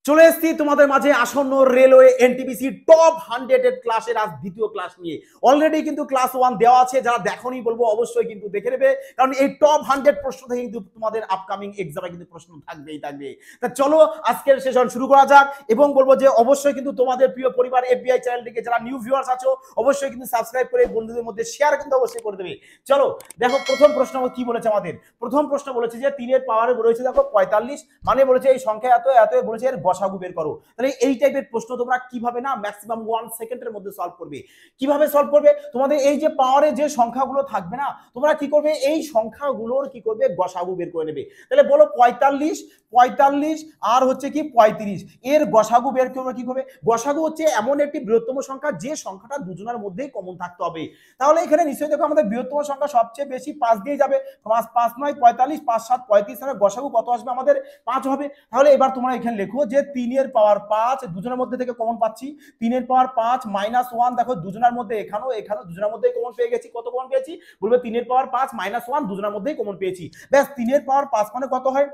চলে এসেছি তোমাদের মাঝে আসন্ন রেলওয়ে এনটিপিসি টপ 100 ক্লাসের আজ দ্বিতীয় ক্লাস নিয়ে। অলরেডি কিন্তু ক্লাস 1 দেওয়া আছে, যারা দেখোনি বলবো অবশ্যই কিন্তু দেখে নেবে, কারণ এই টপ 100 প্রশ্ন থেকে কিন্তু তোমাদের আপকামিং এক্সামে কিন্তু প্রশ্ন থাকবেই থাকবে। তা চলো আজকের সেশন শুরু করা যাক, এবং বলবো যে অবশ্যই কিন্তু তোমাদের প্রিয় পরিবার এফবিআই চ্যানেলটিকে যারা নিউ ভিউয়ার্স আছো অবশ্যই কিন্তু সাবস্ক্রাইব করে বন্ধুদের মধ্যে শেয়ার কিন্তু অবশ্যই করে দেবে। চলো দেখো প্রথম প্রশ্ন কি বলেছে আমাদের। প্রথম প্রশ্ন বলেছে যে 3 এর পাওয়ারে বলেছে দেখো 45, মানে বলেছে এই সংখ্যা এত এত, বলেছে এর গসাগু বের করো। তাহলে এই টাইপের প্রশ্ন তোমরা কিভাবে না ম্যাক্সিমাম 1 সেকেন্ডের মধ্যে সলভ করবে। কিভাবে সলভ করবে, তোমাদের এই যে পাওয়ারে যে সংখ্যাগুলো থাকবে না, তোমরা কি করবে এই সংখ্যাগুলোর কি করবে গসাগু বের করে নেবে। তাহলে বলো 45 আর হচ্ছে কি 35, এর গসাগু বের করবে কি করবে। গসাগু হচ্ছে এমন একটি বৃহত্তম সংখ্যা যে সংখ্যাটা দুজনের মধ্যেই কমন থাকতে হবে। তাহলে এখানে নিশ্চয়ই দেখো আমাদের বৃহত্তম সংখ্যা সবচেয়ে বেশি 5 দিয়ে যাবে, 5 9 45, 5 7 35, তাহলে গসাগু কত আসবে আমাদের 5 হবে। তাহলে এবার তোমরা এখানে লেখো যে 3 এর পাওয়ার 5, দুজনের মধ্যে থেকে কমন পাচ্ছি 3 এর পাওয়ার 5 মাইনাস 1, দেখো দুজনের মধ্যে এখানেও দুজনের মধ্যেই কমন পেয়ে গেছি। কত কমন পেয়েছি বলবে 3 এর পাওয়ার 5 মাইনাস 1, দুজনের মধ্যেই কমন পেয়েছি। ব্যাস 3 এর পাওয়ার 5 মানে কত হয়,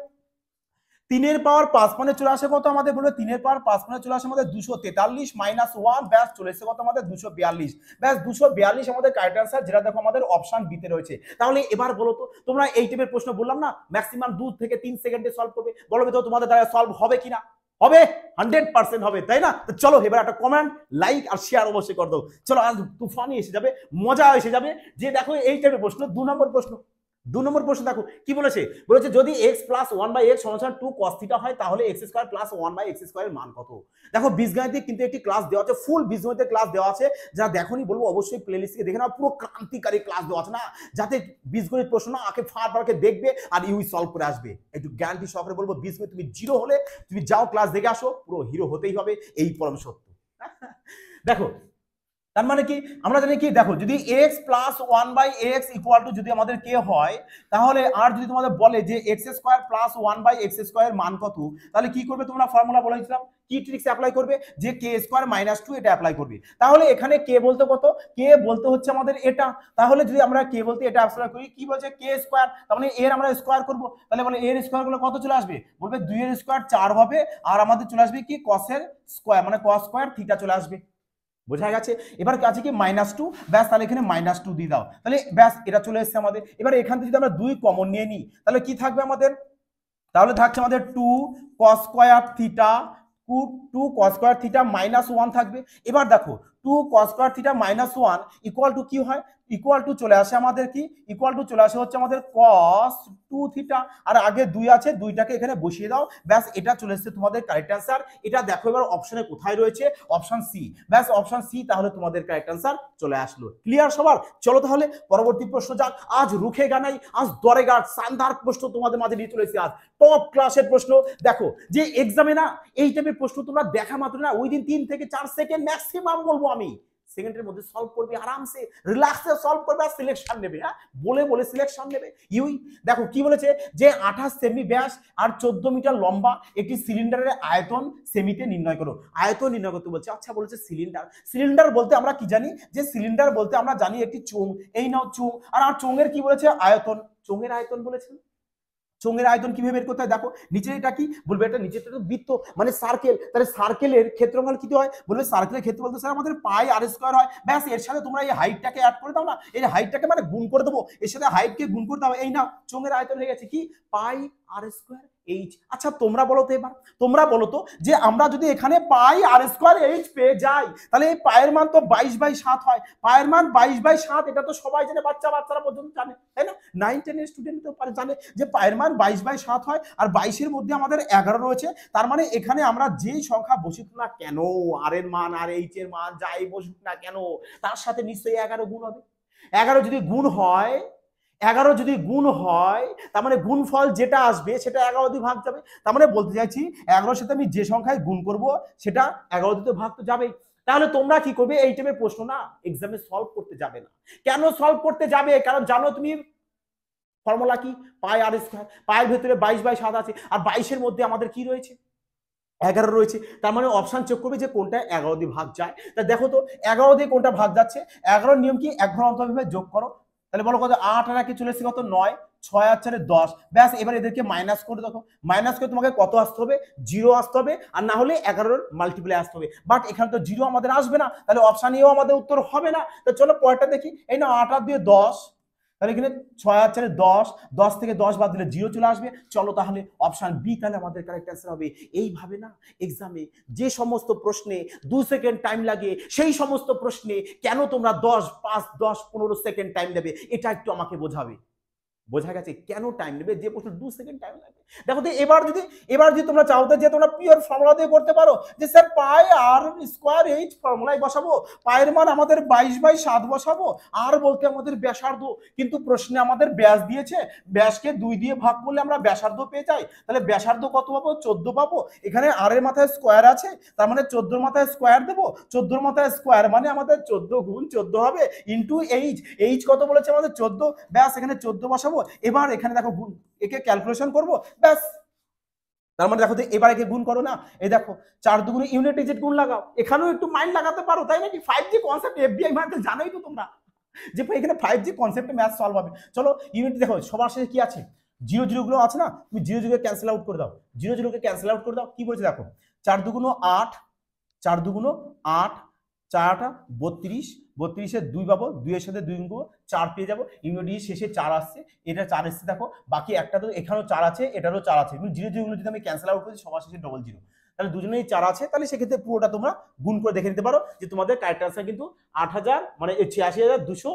3 এর পাওয়ার 5 মানে চলে আসে কত আমাদের, বলবে 3 এর পাওয়ার 5 মানে চলে আসে আমাদের 243 মাইনাস 1, ব্যাস চলে এসেছে কত আমাদের 242। ব্যাস 242 আমাদের কারেক্ট आंसर, যেটা দেখো আমাদের অপশন বি তে রয়েছে। তাহলে এবার বলো তো তোমরা এই টাইপের প্রশ্ন বললাম না ম্যাক্সিমাম 2 থেকে 3 সেকেন্ডে সলভ করবে, বলো তো তোমাদের দ্বারা সলভ হবে কিনা। হবে, 100% হবে, তাই না? তো চলো এবার একটা কমেন্ট লাইক আর শেয়ার অবশ্যই করে দাও। চলো আজ তুফানি এসে যাবে, মজা এসে যাবে। যে দেখো এই টাইপের প্রশ্ন 2 নম্বর প্রশ্ন। 2 নম্বর প্রশ্ন দেখো কি বলেছে, বলেছে যদি x প্লাস 1/x সমান 2 cos থিটা হয় তাহলে x square plus 1/x square এর মান কত। দেখো বীজগণিতে কিন্তু একটি ক্লাস দেওয়া আছে, ফুল বীজগণিতের ক্লাস দেওয়া আছে, যারা দেখোনি বলবো অবশ্যই প্লেলিস্ট থেকে দেখে নাও, পুরো ক্রান্তিকারী ক্লাস দেওয়া আছে না, যাতে বীজগণিত প্রশ্ন না আগে ফাড়কে দেখবে আর ইউই সলভ করে আসবে। একটু গ্যারান্টি সহকারে বলবো বীজগণিত তুমি জিরো হলে তুমি যাও ক্লাস দেখে আসো, পুরো হিরো হতেই হবে, এই পরম সত্য। দেখো তার মানে কি আমরা জানি কি, দেখো যদি x plus 1/x equal to যদি আমাদের k হয়, তাহলে আর যদি তোমাদের বলে যে x square plus 1/x square মান কত, তাহলে কি করবে তোমরা ফর্মুলা বলেছিলাম কি ট্রিক্স অ্যাপ্লাই করবে যে k স্কয়ার মাইনাস 2 এটা অ্যাপ্লাই করবে। তাহলে এখানে k বলতে কত, k বলতে হচ্ছে আমাদের এটা, তাহলে যদি আমরা k বলতে এটা অ্যাপ্লাই করি কি বলছে k স্কয়ার, তার মানে এর আমরা স্কয়ার করব, তাহলে বলে এর স্কয়ার করলে কত চলে আসবে, বলবে 2 এর স্কয়ার 4 হবে, আর আমাদের চলে আসবে কি cos এর স্কয়ার মানে cos স্কয়ার থিটা চলে আসবে। বোঝা গেছে? এবার আছে কি -2, ব্যাস তাহলে এখানে -2 দিয়ে দাও, তাহলে ব্যাস এটা চলে এসেছে আমাদের। এবার এখান থেকে যদি আমরা 2 কমন নিয়ে নিই তাহলে কি থাকবে আমাদের, তাহলে থাকছে আমাদের 2 cos square theta, 2 cos square theta -1 থাকবে। এবার দেখো 2 cos square theta -1 equal to কি হয়, ইকুয়াল টু চলে আসে আমাদের কি, ইকুয়াল টু চলে আসে হচ্ছে আমাদের cos 2 থিটা, আর আগে 2 আছে, 2টাকে এখানে বসিয়ে দাও, ব্যাস এটা চলে এসেছে তোমাদের কারেক্ট आंसर। এটা দেখো এবার অপশনে কোথায় রয়েছে, অপশন সি, ব্যাস অপশন সি, তাহলে তোমাদের কারেক্ট आंसर চলে আসলো। ক্লিয়ার সবার? চলো তাহলে পরবর্তী প্রশ্ন যাক। আজ রুখেগা নাই, আজ দরেগা, শানদার প্রশ্ন তোমাদের মাঝে নিয়ে চলে এসেছি, আজ টপ ক্লাসের প্রশ্ন। দেখো যে এক্সামে না এই টাইপের প্রশ্ন তোমরা দেখা মাত্র না ওই দিন 3 থেকে 4 সেকেন্ড ম্যাক্সিমাম বলবো আমি সেকেন্ডের মধ্যে সলভ করবে, আরামসে রিল্যাক্সে সলভ করবে আর সিলেকশন নেবে। হ্যাঁ বলে বলে সিলেকশন নেবে ইউই। দেখো কি বলেছে যে 28 সেমি ব্যাস আর 14 মিটার লম্বা একটি সিলিন্ডারের আয়তন সেমিতে নির্ণয় করো। আয়তন নির্ণয় করতে বলছে। আচ্ছা বলেছে সিলিন্ডার, সিলিন্ডার বলতে আমরা কি জানি যে সিলিন্ডার বলতে আমরা জানি একটি চোঙ, এই নাও চোঙ, আর চোঙের কি বলেছে আয়তন, চোঙের আয়তন বলেছে। চোঙের আয়তন কিভাবে বের করতে হয়, দেখো নিচে এটা কি বলবে, এটা নিচে তো বৃত্ত মানে সার্কেল, তাহলে সার্কেলের ক্ষেত্রফল কি হয় বলবে, সার্কেলের ক্ষেত্রফল তো স্যার আমাদের পাই আর স্কয়ার হয়। ব্যাস এর সাথে তোমরা এই হাইটটাকে অ্যাড করে দাও না, এই হাইটটাকে মানে গুণ করে দেবো, এর সাথে হাইটকে গুণ করে দাও, এই নাও চোঙের আয়তন হয়ে গেছে কি পাই আর স্কয়ার এইচ। আচ্ছা তোমরা বলো তো, এবার তোমরা বলো তো যে আমরা যদি এখানে পাই আর স্কয়ার এইচ পেয়ে যাই, তাহলে এই পায়ের মান তো 22/7 হয়, পায়ের মান 22/7, এটা তো সবাই জানে, বাচ্চারা পর্যন্ত জানে, তাই না? 9 10 এর স্টুডেন্ট তো জানে যে পায়ের মান 22/7 হয়, আর 22 এর মধ্যে আমাদের 11 রয়েছে, তার মানে এখানে আমরা যেই সংখ্যা বসুক না কেন, আর এর মান আর এইচ এর মান যাই বসুক না কেন, তার সাথে নিশ্চয়ই 11 গুণ হবে। 11 যদি গুণ হয়, 11 যদি গুণ হয়, তার মানে গুণফল যেটা আসবে সেটা 11 দিয়ে ভাগ যাবে। তার মানে বলতে চাইছি 11 সাথে আমি যে সংখ্যায় গুণ করব সেটা 11 দিয়ে ভাগ তো যাবেই। তাহলে তোমরা কি করবে, এই টাইপের প্রশ্ন না এক্সামে সলভ করতে যাবে না। কেন সলভ করতে যাবে, কারণ জানো তুমি ফর্মুলা কি, পাই আর স্কয়ার, পায়ের ভেতরে 22/7 আছে, আর 22 এর মধ্যে আমাদের কি রয়েছে 11 রয়েছে, তার মানে অপশন চেক করবে যে কোনটা 11 দিয়ে ভাগ যায়। তা দেখো তো 11 দিয়ে কোনটা ভাগ যাচ্ছে, 11 নিয়ম কি 1 ঘর অন্তর যোগ করো, তাহলে বলো কত 8 আর কি চলে এসেছে কত 9, 6 আর 4 10, ব্যাস এবার এদেরকে মাইনাস করে দেখো, মাইনাস করে তোমাকে কত আসতে হবে, 0 আসতে হবে, আর না হলে 11 মাল্টিপ্লাই আসতে হবে। বাট এখানে তো 0 আমাদের আসবে না, তাহলে অপশন এও আমাদের উত্তর হবে না। তো চলো পরেরটা দেখি। এই না 8 আর 2 10, তাহলে এখানে 6 আর 4 10, 10 থেকে 10 বাদ দিলে 0 চলে আসবে। চলো তাহলে অপশন বি তাহলে আমাদের কারেক্ট অ্যান্সার হবে। এইভাবে না এক্সামে যে সমস্ত প্রশ্নে 2 সেকেন্ড টাইম লাগে, সেই সমস্ত প্রশ্নে কেন তোমরা 10, 5, 10, 15 সেকেন্ড টাইম দেবে, এটা একটু আমাকে বোঝাবে। বোঝা গেছে কেন টাইম নেবে, যে প্রশ্ন 2 সেকেন্ড টাইম লাগবে। দেখো তো এবার যদি তোমরা চাও যে তোমরা পিওর ফর্মুলা দিয়ে করতে পারো, যে স্যার পাই আর স্কয়ার এইচ ফর্মুলায় বসাবো, পায়ের মান আমাদের 22/7 বসাবো, আর বলতে আমাদের ব্যাসার্ধ, কিন্তু প্রশ্নে আমাদের ব্যাস দিয়েছে, ব্যাসকে 2 দিয়ে ভাগ করলে আমরা ব্যাসার্ধ পেয়ে যাই, তাহলে ব্যাসার্ধ কত পাবো, 14 পাবো। এখানে আর এর মাথায় স্কয়ার আছে, তার মানে 14 এর মাথায় স্কয়ার দেবো, 14 এর মাথায় স্কয়ার মানে আমাদের 14 গুণ 14 হবে ইনটু এইচ, এইচ কত বলেছে আমাদের 14, ব্যাস এখানে 14 বসাবো। এবার এখানে দেখো গুণ, একে ক্যালকুলেশন করব, ব্যাস। তার মানে দেখো এবার একে গুণ করো না, এই দেখো 4 দুগুণে ইউনিট ডিজিট গুণ লাগাও, এখানেও একটু মাইন্ড লাগাতে পারো, তাই নাকি? 5G কনসেপ্ট এফবিআই ম্যাথ জানোই তো তোমরা, যে এখানে 5G কনসেপ্টে ম্যাথ সলভ হবে। চলো ইউনিট দেখো সবার শেষে কি আছে, 0 গুলো আছে না, তুমি 0 কে ক্যান্সেল আউট করে দাও, 0 কে ক্যান্সেল আউট করে দাও। কি বলছে দেখো, 4 দুগুণ 8, 4 দুগুণ 8, 4 8 32, 32 এর 2 পাবো, 2 এর সাথে 2 গুণ 4 পেয়ে যাবো, ইউনিট শেষে 4 আসছে, এটা 4 এসছে দেখো, বাকি একটা তো এখানেও 4 আছে, এটারও 4 আছে, 0 গুলো যদি আমি ক্যান্সেল আউট করি সবার শেষে ডবল 0, তাহলে দুজনেই 4 আছে, তাহলে সেক্ষেত্রে পুরোটা তোমরা গুণ করে দেখে নিতে পারো যে তোমাদের কারেক্ট আনসার কিন্তু 8000 মানে 86,200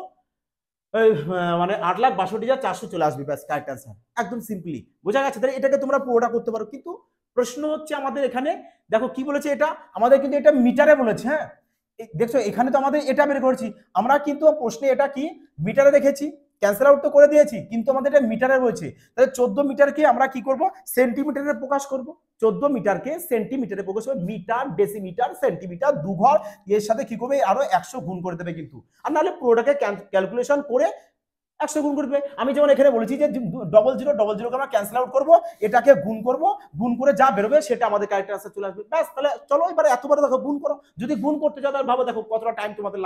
মানে 8,62,400 চলে আসবে, ব্যাস কারেক্ট আনসার, একদম সিম্পলি বোঝা গেছে। তাহলে এটাকে তোমরা পুরোটা করতে পারো, কিন্তু প্রশ্ন হচ্ছে আমাদের এখানে দেখো কি বলেছে, এটা আমাদের কিন্তু এটা মিটারে বলেছে। হ্যাঁ দেখছো এখানে তো আমাদের এটা বের করেছি আমরা, কিন্তু প্রশ্নে এটা কি মিটারে দেখেছি, ক্যান্সেল আউট তো করে দিয়েছি, কিন্তু আমাদের এটা মিটারে রয়েছে। তাহলে 14 মিটারকে আমরা কি করব, সেন্টিমিটারে প্রকাশ করব, 14 মিটারকে সেন্টিমিটারে প্রকাশ করব, মিটার ডেসিমিটার সেন্টিমিটার দুঘর, এর সাথে কি করবে আরো 100 গুণ করে দেবে কিন্তু, আর নাহলে পুরোটাকে ক্যালকুলেশন করে 100 গুণ করবে। আমি যেমন এখানে বলেছি যে 0000 কে আমরা ক্যান্সেল আউট করব, এটাকে গুণ করব, গুণ করে যা বেরোবে সেটা আমাদের কারেক্ট আনসার চলে আসবে, ব্যাস। তাহলে চলো এবারে এতবার দেখো গুণ করো, যদি গুণ করতে যাও তাহলে ভাবো দেখো কতটা টাইম তোমাদের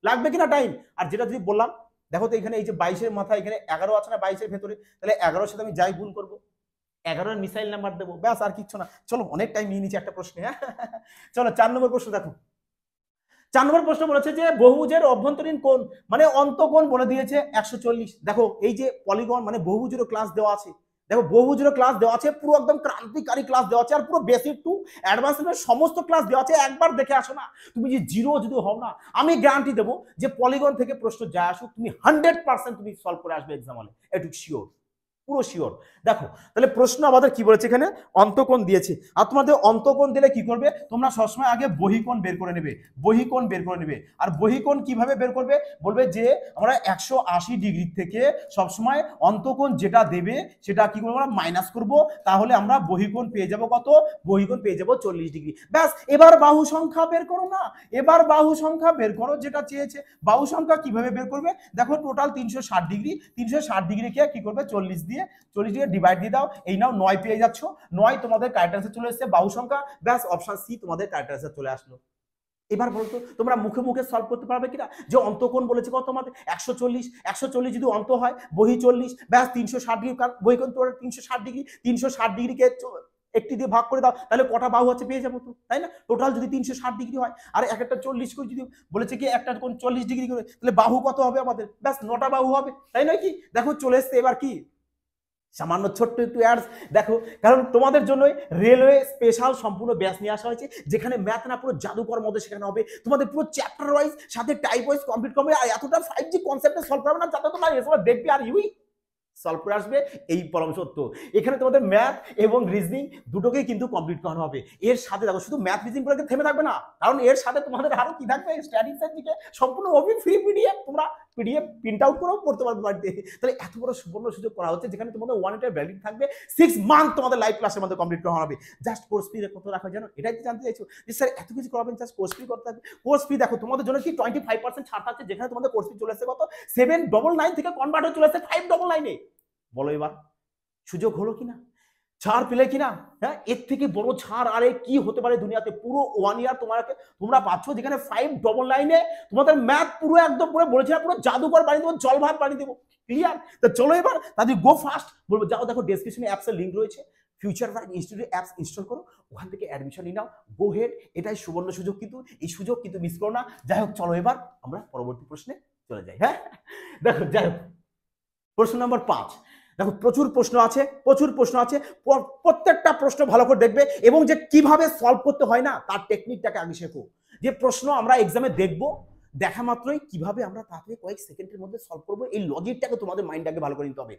লাগবে কিনা টাইম। আর যেটা যদি বললাম দেখো তো এখানে এই যে 22 এর মাথায় এখানে 11 আছে না 22 এর ভেতরে, তাহলে 11 সাথে আমি যাই গুণ করব, 11 এর মিসাইল নাম্বার দেবো, ব্যাস আর কিচ্ছু না। চলো অনেক টাইম নিয়ে নিচ্ছি একটা প্রশ্নে, হ্যাঁ চলো 4 নম্বর প্রশ্ন দেখো। 4 নম্বর প্রশ্ন বলেছে যে বহুভুজের অভ্যন্তরীণ কোণ মানে অন্তঃকোণ বলে দিয়েছে 140। দেখো এই যে পলিগন মানে বহুভুজেরও ক্লাস দেওয়া আছে, দেখো বহুভুজেরও ক্লাস দেওয়া আছে, পুরো একদম ক্রান্তিকারী ক্লাস দেওয়া আছে, আর পুরো বেসিক টু অ্যাডভান্সের সমস্ত ক্লাস দেওয়া আছে, একবার দেখে আসো না। তুমি যে জিরো যদি হও না, আমি গ্যারান্টি দেবো যে পলিগন থেকে প্রশ্ন যায় আসুক তুমি 100% তুমি সলভ করে আসবে এক্সাম হলে, এটুকু শিওর, পুরো শিওর। দেখো তাহলে প্রশ্ন আমাদের কি বলেছে, এখানে অন্তঃকোণ দিয়েছে, আর তোমাদের অন্তঃকোণ দিলে কি করবে তোমরা সবসময় আগে বহিকোণ বের করে নেবে, বহিকোণ বের করে নেবে। আর বহিকোণ কিভাবে বের করবে, বলবে যে আমরা 180 ডিগ্রি থেকে সবসময় অন্তঃকোণ যেটা দেবে সেটা কি করবো আমরা মাইনাস করব, তাহলে আমরা বহিকোণ পেয়ে যাব কত, বহিকোণ পেয়ে যাব 40 ডিগ্রি, ব্যাস। এবার বাহু সংখ্যা বের করো না, এবার বাহু সংখ্যা বের করো যেটা চেয়েছে। বাহু সংখ্যা কিভাবে বের করবে, দেখো টোটাল 360 ডিগ্রি, 360 ডিগ্রিকে কি করবে 40 দিয়ে ডিভাইড দিয়ে দাও, এই নাও 9 পেয়ে যাচ্ছ, 9 তোমাদের কারেক্ট আনসার চলে এসেছে বাহু সংখ্যা, ব্যাস অপশন সি তোমাদের কারেক্ট আনসার চলে আসলো। এবার বলতো তোমরা মুখে মুখে সলভ করতে পারবে কিনা, যে অন্তঃকোণ বলেছে কত আমাদের 140 যদি অন্ত হয় বহি 40, ব্যাস 360 ডিগ্রি, কারণ বহিকোণ তো 360 ডিগ্রি, 360 ডিগ্রিকে একটি দিয়ে ভাগ করে দাও, তাহলে কটা বাহু আছে পেয়ে যাবো তো, তাই না? টোটাল যদি 360 ডিগ্রি হয় আর এক একটা 40 করে যদি বলেছে কি একটা কোণ 40 ডিগ্রি করে, তাহলে বাহু কত হবে আমাদের, ব্যাস 9টা বাহু হবে, তাই নয় কি? দেখো চলে এসছে। এবার কি সামান্য ছোট্ট একটু অ্যাডস দেখো, কারণ তোমাদের জন্য রেলওয়ে স্পেশাল সম্পূর্ণ ব্যাচ নিয়ে আসা হয়েছে, যেখানে ম্যাথ না পুরো জাদুকর মধ্যে শেখানো হবে, তোমাদের পুরো চ্যাপ্টার ওয়াইজ সাথে টাইপ ওয়াইজ কমপ্লিট করবে, আর এতটা 5G কনসেপ্টে সলভ করবে না যাতে তোমরা এসব দেখবে আর ইউই সলভ করে আসবে, এই পরম সত্য। এখানে তোমাদের ম্যাথ এবং রিজনিং দুটোকেই কিন্তু কমপ্লিট করানো হবে। এর সাথে দেখো শুধু ম্যাথ রিজনিং করে থেমে থাকবে না, কারণ এর সাথে তোমাদের আরো কি থাকবে, স্ট্যাটিস্টিক্স থেকে সম্পূর্ণ ওপেন ফ্রি পিডিএফ, তোমরা পিডিএফ প্রিন্ট আউট করেও পড়তে পারবে বাড়িতে। তাহলে এত বড় সুবর্ণ সুযোগ করা হচ্ছে, যেখানে তোমাদের 1 ইয়ার ভ্যালিডিটি থাকবে, 6 মান্থ তোমাদের লাইভ ক্লাসের মধ্যে কমপ্লিট করা হবে। জাস্ট কোর্স ফি কত রাখা জানো, এটাই তো জানতে চাইছো যে স্যার এত কিছু করাবেন, জাস্ট কোর্স ফি করতে হবে। কোর্স ফি দেখো তোমাদের জন্য কি 25% ছাড় থাকছে, যেখানে তোমাদের কোর্স ফি চলে আসছে কত 799 থেকে কনভার্ট হয়ে চলে আসছে 599 এ। বলো এবার সুযোগ হলো কিনা? ছাড় পেলে কিনা, হ্যাঁ এর থেকে বড় ছাড় আরে কি হতে পারে দুনিয়াতে। পুরো 1 ইয়ার তোমরা পাচ্ছ, যেখানে 599-এ তোমাদের ম্যাথ পুরো একদম পুরো বলেছিলাম পুরো জাদুকর বানিয়ে দেবো, জল ভাত বানিয়ে দেবো। ক্লিয়ার? তো চলো এবার তাদের গো ফাস্ট বলবো, যাও দেখো ডেসক্রিপশনে অ্যাপসের লিঙ্ক রয়েছে, future prime institute apps install করো, ওখান থেকে অ্যাডমিশন নিয়ে নাও। গো হেড, এটাই সুবর্ণ সুযোগ, কিন্তু এই সুযোগ কিন্তু মিস করো না। যাই হোক চলো এবার আমরা পরবর্তী প্রশ্নে চলে যাই। হ্যাঁ দেখো, যাই হোক প্রশ্ন নম্বর 5। দেখো প্রচুর প্রশ্ন আছে, প্রত্যেকটা প্রশ্ন ভালো করে দেখবে, এবং যে কিভাবে সলভ করতে হয় না তার টেকনিকটাকে আগে শেখো। যে প্রশ্ন আমরা এক্সামে দেখবো, দেখা মাত্রই কিভাবে আমরা তাড়াতাড়ি কয়েক সেকেন্ডের মধ্যে সলভ করবো, এই লজিকটাকে তোমাদের মাইন্ডটাকে ভালো করে নিতে হবে।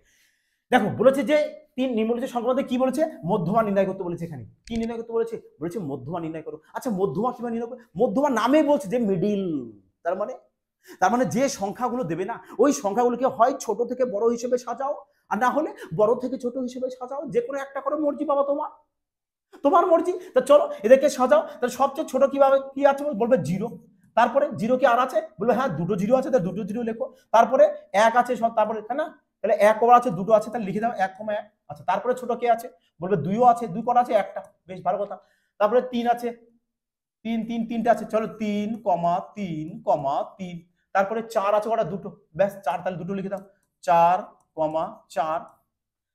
দেখো বলেছে যে 3 নিম্নলিখিত সংখ্যার মধ্যে কি বলেছে, মধ্যমা নির্ণয় করতে বলেছে। এখানে কি নির্ণয় করতে বলেছে, বলেছে মধ্যমা নির্ণয় করো। আচ্ছা মধ্যমা কিভাবে নির্ণয় করো, মধ্যমা নামে বলছে যে মিডিল, তার মানে যে সংখ্যাগুলো দেবে না ওই সংখ্যাগুলোকে হয় ছোট থেকে বড় হিসেবে সাজাও, আর না হলে বড় থেকে ছোট হিসেবে সাজাও, যে কোনো একটা করে মর্জি বাবা, তোমার মর্জি। তা চলো এদেরকে সাজাও। তাহলে সবচেয়ে ছোট কিভাবে কি আছে বলবে 0, তারপরে 0 কি আর আছে, বলবে হ্যাঁ 2টো 0 আছে, তাহলে 2টো 0 লেখো। তারপরে 1 আছে সব, তারপরে তাই না, তাহলে 1 কবার আছে, 2টো আছে, তাহলে লিখে দাও 1,1। আচ্ছা তারপরে ছোট কে আছে, বলবে 2ও আছে, 2 কটা আছে, একটা, বেশ ভালো কথা। তারপরে 3 আছে, 3টা আছে, চলো 3,3,3। তারপরে 4 আছে কটা, 2টো, ব্যাস 4, তাহলে 2টো লিখে দাও 4,4।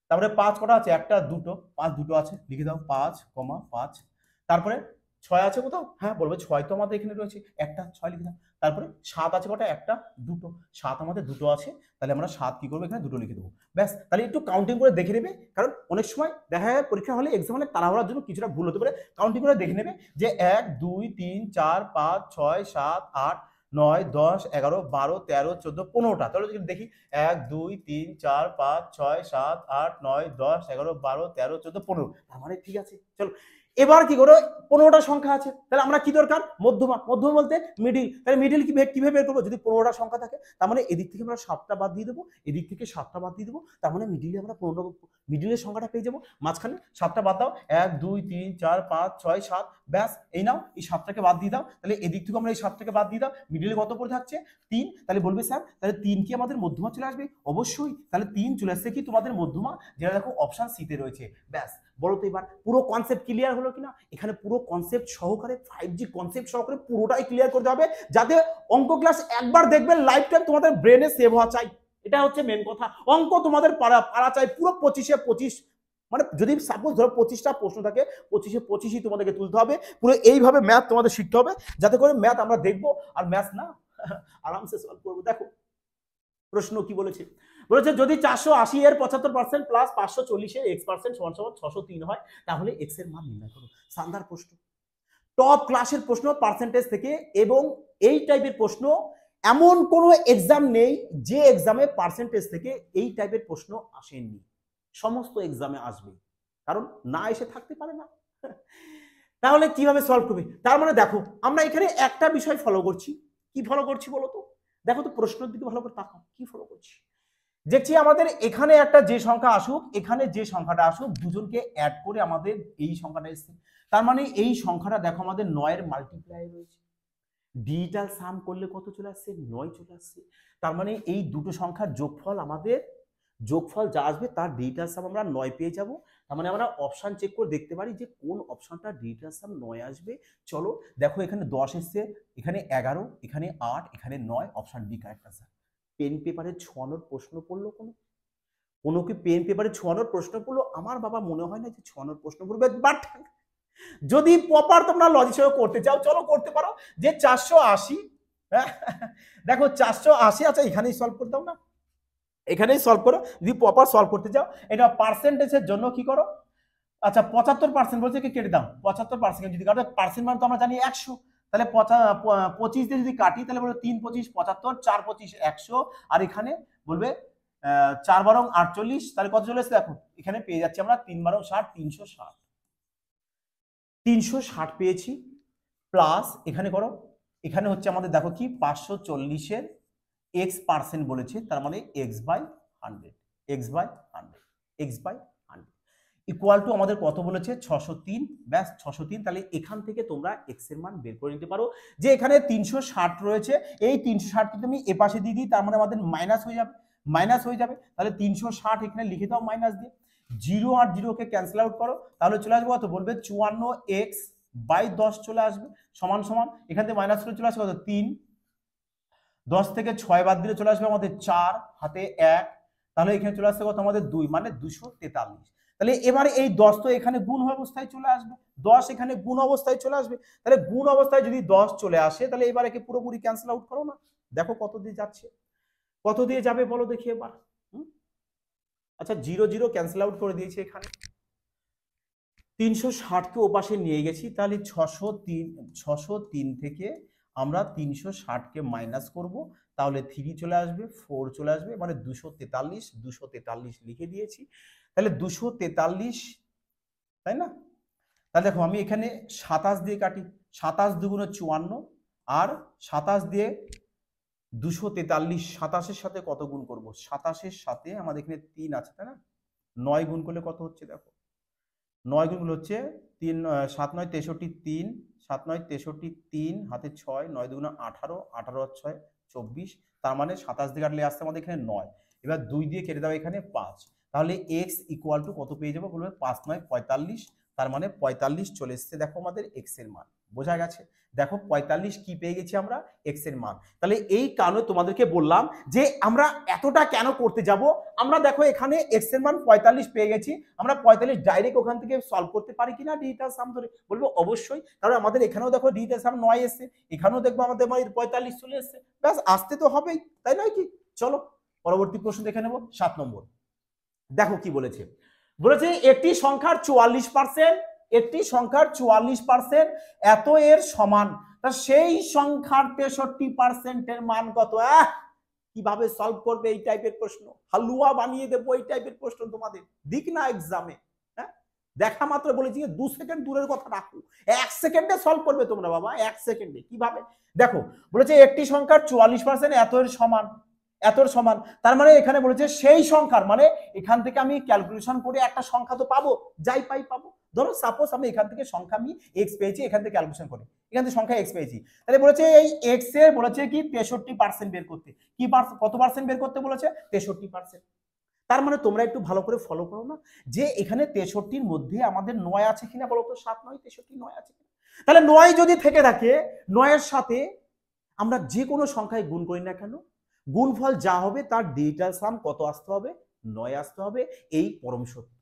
তারপরে 5 কটা আছে, একটা 2টো, 5 2টো আছে, লিখে দাও 5,5। তারপরে 6 আছে কোথাও, হ্যাঁ বলবে 6 তো আমাদের এখানে রয়েছে, একটা 6 লিখে দাও। তারপরে 7 আছে কটা, একটা 2টো, 7 আমাদের 2টো আছে, তাহলে আমরা 7 কি করবো, এখানে 2টো লিখে দেবো। ব্যাস, তাহলে একটু কাউন্টিং করে দেখে নেবে, কারণ অনেক সময় দেখা যায় পরীক্ষা হলে এক্সাম হলে তাড়াহুড়ার জন্য কিছুটা ভুল হতে পারে। কাউন্টিং করে দেখে নেবে যে 1 2 3 4 5 6 7 8 9 10 11 12 13 14 15টা। তাহলে দেখি 1 2 3 4 5 6 7 8 9 10 11 12 13 14 15, তার মানে ঠিক আছে। চলো এবার কি করো, 15টা সংখ্যা আছে, তাহলে আমরা কি দরকার, মধ্যমা বলতে মিডিল। তাহলে মিডিল কিভাবে বের করবো, যদি 15টা সংখ্যা থাকে তার মানে এদিক থেকে আমরা 7টা বাদ দিয়ে দেবো, এদিক থেকে 7টা বাদ দিয়ে দেবো, তার মানে মিডিলে আমরা 15 মিডিলের সংখ্যাটা পেয়ে যাবো। মাঝখানে 7টা বাদ দাও, 1 2 3 4 5 6 7, ব্যাস এই নাও, এই 7টাকে বাদ দিয়ে দাও। তাহলে এদিক থেকে আমরা এই 7টাকে বাদ দিয়ে দাও, মিডিলে কত পড়ে থাকছে 3। তাহলে বলবে স্যার তাহলে 3 কি আমাদের মধ্যমা চলে আসবে, অবশ্যই। তাহলে 3 চলে আসছে কি তোমাদের মধ্যমা, যেটা দেখো অপশন সিতে রয়েছে। ব্যাস বলো তো এবার পুরো কনসেপ্ট ক্লিয়ার হলো কিনা। এখানে পুরো কনসেপ্ট সহকারে 5G কনসেপ্ট সহকারে পুরোটাই ক্লিয়ার করতে হবে, যাতে অঙ্ক ক্লাস একবার দেখবেন লাইফ টাইম তোমাদের ব্রেনে সেভ হওয়া চাই। এটা হচ্ছে মেন কথা। অঙ্ক তোমাদের পারা চাই পুরো 25-এ 25, মানে যদি সাপোজ ধরো 25টা প্রশ্ন থাকে, 25-এ 25ই তোমাদেরকে তুলতে হবে। পুরো এইভাবে ম্যাথ তোমাদের শিখতে হবে, যাতে করে ম্যাথ আমরা দেখবো আর ম্যাথ না আরামসে সলভ করবো। দেখো প্রশ্ন কি বলেছে, যদি 480 এর 75% প্লাস 540 এর x% সমান 603 হয়, তাহলে x এর মান নির্ণয় করো। শানদার প্রশ্ন, টপ ক্লাসের প্রশ্ন পার্সেন্টেজ থেকে, এবং এই টাইপের প্রশ্ন এমন কোনো এক্সাম নেই যে এক্সামে পার্সেন্টেজ থেকে এই টাইপের প্রশ্ন আসেনি। সমস্ত এক্সামে আসবে, কারণ না এসে থাকতে পারে না। তাহলে কিভাবে সলভ করবে, তার মানে দেখো আমরা এখানে একটা বিষয় ফলো করছি। কি ফলো করছি বলো তো, দেখো তো প্রশ্নের দিকে ভালো করে তাকাও, কি ফলো করছি। দেখছি আমাদের এখানে একটা যে সংখ্যা আসুক, এখানে যে সংখ্যাটা আসুক, দুজনকে অ্যাড করে আমাদের এই সংখ্যাটা এসছে। তার মানে এই সংখ্যাটা দেখো আমাদের 9 এর মাল্টিপ্লাই রয়েছে, ডিজিটাল সাম করলে কত চলে আসছে, 9 চলে আসছে। তার মানে এই দুটো সংখ্যার যোগফল যা আসবে তার ডিজিটাল সাম আমরা 9 পেয়ে যাব। তার মানে আমরা অপশন চেক করে দেখতে পারি যে কোন অপশনটা ডিজিটাল সাম 9 আসবে। চলো দেখো এখানে 10 এসছে, এখানে 11, এখানে 8, এখানে 9, option D correct answer. Pen পেপারে ছোয়ানোর প্রশ্ন পড়লো কোনো কি পেন পেপারে ছোয়ানোর প্রশ্ন পড়লো, আমার বাবা মনে হয় না যে ছোয়ানোর প্রশ্ন পড়বে। বাট যদি প্রপার তোমরা লজিক সহ করতে চাও, চলো করতে পারো। যে 480, দেখো 480, আচ্ছা এখানেই সলভ করে দাও না, এখানেই সলভ করো। যদি প্রপার সলভ করতে চাও, এটা পার্সেন্টেজের জন্য কি করো, আচ্ছা 75% বলছে কি কেটে দাও, 75% যদি কাটো, পার্সেন্ট মানে তো আমরা জানি 100, তাহলে 25 দিয়ে যদি কাটি তাহলে বলবে 3 25 75, 4 25 100, আর এখানে বলবে 4 12 48, তাহলে কত চলে এসেছে দেখো, এখানে পেয়ে যাচ্ছি আমরা 3 12 60, 360 পেয়েছি। প্লাস এখানে করো, এখানে হচ্ছে আমাদের দেখো কি 540-এর x% বলেছে, তার মানে x/100 ইকুয়াল টু আমাদের কত বলেছে 603। ব্যাস 603, তাহলে এখান থেকে তোমরা x এর মান বের করে নিতে পারো। যে এখানে 360 রয়েছে, এই 360 কে তুমি এ পাশে দিয়ে দিই, তার মানে আমাদের মাইনাস হয়ে যাবে। তাহলে 360 এখানে লিখে দাও মাইনাস দিয়ে। জিরো আর জিরোকে ক্যান্সেল আউট করো, তাহলে চলে আসবে কত, বলবে 54x/10 চলে আসবে সমান সমান, এখান থেকে মাইনাস করে চলে আসবে কত 3, 10 থেকে 6 বাদ দিলে চলে আসবে আমাদের 4, হাতে 1, তাহলে এখানে চলে আসছে কত আমাদের 2, মানে 243। তাহলে এবারে এই 10 তো এখানে গুণ অবস্থায় চলে আসবে, 10 এখানে গুণ অবস্থায় চলে আসবে, তাহলে গুণ অবস্থায় যদি 10 চলে আসে তাহলে এবার একে পুরোপুরি ক্যান্সেল আউট করো না, দেখো কত দিয়ে যাচ্ছে, কত দিয়ে যাবে বলো দেখি এবার। আচ্ছা 0 0 ক্যান্সেল আউট করে দিয়েছি, এখানে 360কে ওপাশে নিয়ে গেছি, তাহলে 603 থেকে আমরা 360কে মাইনাস করব, তাহলে 3 চলে আসবে, 4 চলে আসবে, মানে 243 লিখে দিয়েছি, তাহলে 243, তাই না? তাহলে দেখো আমি এখানে 27 দিয়ে কাটি, 27 দুগুণে 54, আর 27 দিয়ে 243, 27-এর সাথে কত গুণ করব, 27-এর সাথে আমাদের এখানে 3 আছে, তাই না? 9 গুণ করলে কত হচ্ছে দেখো, 9 গুণ হচ্ছে 3, 7 9 63, 3, 7 9 63, 3, হাতে 6, 9 দুগুণে 18, 18 আর 6 24, তার মানে 27 দিয়ে কাটলে আসছে আমাদের এখানে 9, এবার 2 দিয়ে কেটে দাও এখানে 5, তাহলে x ইকুয়াল টু কত পেয়ে যাবো, বলবে 5 9 45, তার মানে 45 চলে এসছে দেখো আমাদের x এর মান, বোঝা গেছে? দেখো 45 কি পেয়ে গেছি আমরা, x এর মান। তাহলে এই কারণে তোমাদেরকে বললাম যে আমরা এতটা কেন করতে যাব, আমরা দেখো এখানে x এর মান 45 পেয়ে গেছি, আমরা 45 ডাইরেক্ট ওখান থেকে সলভ করতে পারি কিনা ডিজিটাল সাম ধরে, বলবো অবশ্যই, কারণ আমাদের এখানেও দেখো ডিজিটাল সাম 9 এসছে, এখানেও দেখবো আমাদের 45 চলে এসছে, ব্যাস আসতে তো হবেই, তাই নয় কি? চলো পরবর্তী প্রশ্ন দেখে নেব, 7 নম্বর। দেখো কি বলেছে, বলেছে একটি সংখ্যার 44%, একটি সংখ্যার 44% এত এর সমান, তা সেই সংখ্যার 63% এর মান কত? কিভাবে সলভ করবে এই টাইপের প্রশ্ন, হালুয়া বানিয়ে দেবো এই টাইপের প্রশ্ন তোমাদের, দিক না এক্সামে, হ্যাঁ দেখা মাত্র বলেছি 2 সেকেন্ড দূরের কথা রাখো, 1 সেকেন্ডে সলভ করবে তোমরা বাবা, 1 সেকেন্ডে। কিভাবে দেখো, বলেছে একটি সংখ্যার 44% এত এর সমান, এতর সমান, তার মানে এখানে বলেছে সেই সংখ্যার, মানে এখান থেকে আমি ক্যালকুলেশন করে একটা সংখ্যা তো পাবো, যাই পাই পাবো, ধরো সাপোজ আমি এখান থেকে সংখ্যা আমি x পেয়েছি, এখান থেকে ক্যালকুলেশন করে এখান থেকে সংখ্যা x পেয়েছি, তাহলে বলেছে এই x এর বলেছে কি 63% বের করতে, কি কত পার্সেন্ট বের করতে বলেছে, 63%। তার মানে তোমরা একটু ভালো করে ফলো করো না, যে এখানে 63-র মধ্যে আমাদের 9 আছে কিনা বলো তো, 7 9 63 9 আছে কিনা, তাহলে 9 যদি থেকে থাকে, 9 এর সাথে আমরা যে কোনো সংখ্যায় গুণ করি না কেন, গুণফল যা হবে তার ডিজিটাল সাম কত আসতে হবে, 9 আসতে হবে, এই পরম সত্য,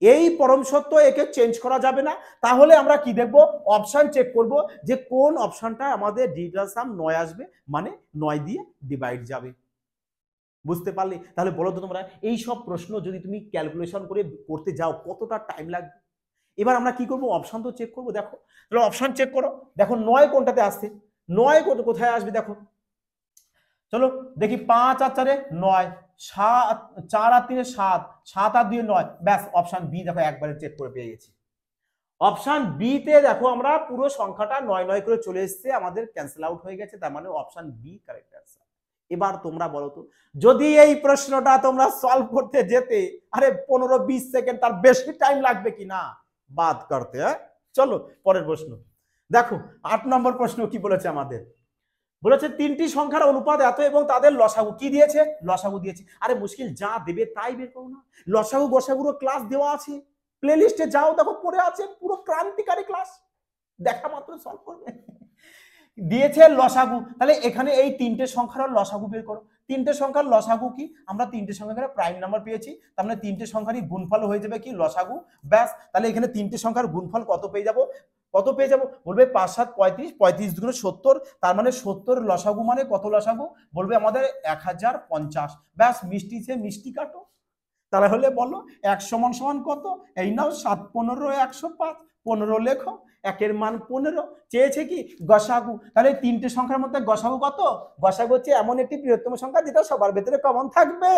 এই পরম সত্য, একে চেঞ্জ করা যাবে না। তাহলে আমরা কি দেখব, অপশন চেক করব যে কোন অপশনটা আমাদের ডিজিটাল সাম 9 আসবে, মানে 9 দিয়ে ডিভাইড যাবে, বুঝতে পারলে? তাহলে বলো তো তোমরা এই সব প্রশ্ন যদি তুমি ক্যালকুলেশন করে করতে যাও কতটা টাইম লাগবে। এবার আমরা কি করব, অপশন তো চেক করব, দেখো তাহলে অপশন চেক করো, দেখো 9 কোনটাতে আসছে, 9 কোথায় আসবে দেখো, চলো দেখি 5 আর 4 9, 7 4 আর 3 7, 7 আর 2 9, ব্যাস অপশন বি দেখো একবারে চেক করে পেয়ে গেছি, অপশন বি তে দেখো আমরা পুরো সংখ্যাটা 9 9 করে চলে এসেছে, আমাদের ক্যান্সেল আউট হয়ে গেছে, তার মানে অপশন বি কারেক্ট অ্যান্সার। এবার তোমরা বলো তো, যদি এই প্রশ্নটা তোমরা সলভ করতে যেতে, আরে 15-20 সেকেন্ড তার বেশি টাইম লাগবে কি না বাদ করতে, হ্যাঁ চলো পরের প্রশ্ন দেখো, 8 নম্বর প্রশ্ন কি বলেছে আমাদের, বলেছে 3টি সংখ্যার অনুপাত এত এবং তাদের লসাগু কি দিয়েছে, লসাগু দিয়েছে, আরে মুশকিল, যা দেবে তাই বের করো না, লসাগু গসাগুর ক্লাস দেওয়া আছে, প্লেলিস্টে যাও দেখো পড়ে আছে, পুরো ক্রান্তিকারী ক্লাস, দেখা মাত্র সলভ করবে, দিয়েছে লসাগু, তাহলে এখানে এই 3টে সংখ্যার লসাগু বের করো, 3টে সংখ্যার লসাগু কি, আমরা 3টে সংখ্যার প্রাইম নাম্বার পেয়েছি, তার মানে 3টে সংখ্যারই গুণফল হয়ে যাবে কি লসাগু, ব্যাস, তাহলে এখানে 3টে সংখ্যার গুণফল কত পেয়ে যাব, কত পেয়ে যাব, বলবে 5 7 35, 35 দুগুণে 70, তার মানে 70 লসাগু মানে কত লসাগু, বলবে আমাদের 1050, ব্যাস মিষ্টি সে মিষ্টি কাটো, তাহলে হলে বলো 1 সমান সমান কত, এই নাও 7 15 105, 15 লেখো, একের মান 15, চেয়েছে কি গসাগু, তাহলে 3টে সংখ্যার মধ্যে গসাগু কত, গসাগু হচ্ছে এমন একটি বৃহত্তম সংখ্যা যেটা সবার ভেতরে কমন থাকবে,